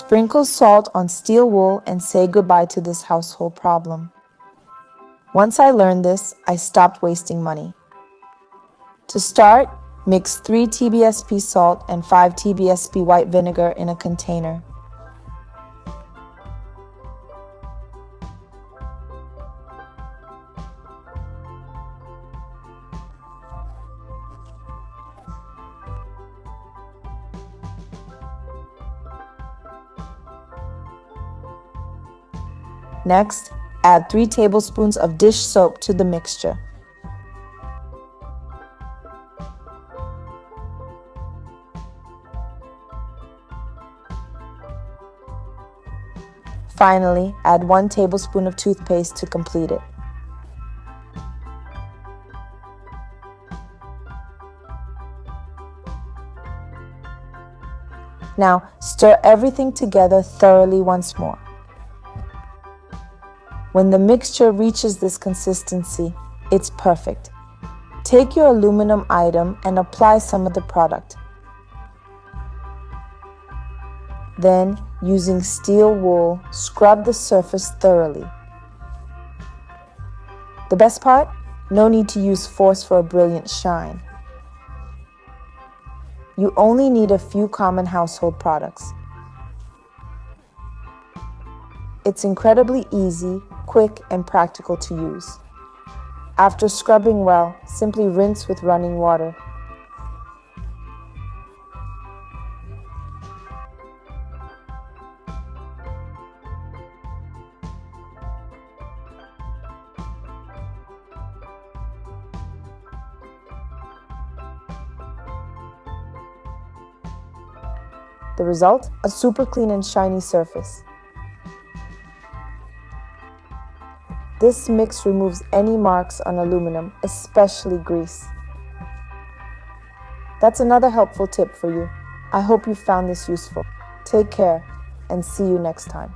Sprinkle salt on steel wool and say goodbye to this household problem. Once I learned this, I stopped wasting money. To start, mix 3 TBSP salt and 5 TBSP white vinegar in a container. Next, add 3 tablespoons of dish soap to the mixture. Finally, add 1 tablespoon of toothpaste to complete it. Now, stir everything together thoroughly once more. When the mixture reaches this consistency, it's perfect. Take your aluminum item and apply some of the product. Then, using steel wool, scrub the surface thoroughly. The best part? No need to use force for a brilliant shine. You only need a few common household products. It's incredibly easy, quick, and practical to use. After scrubbing well, simply rinse with running water. The result? A super clean and shiny surface. This mix removes any marks on aluminum, especially grease. That's another helpful tip for you. I hope you found this useful. Take care and see you next time.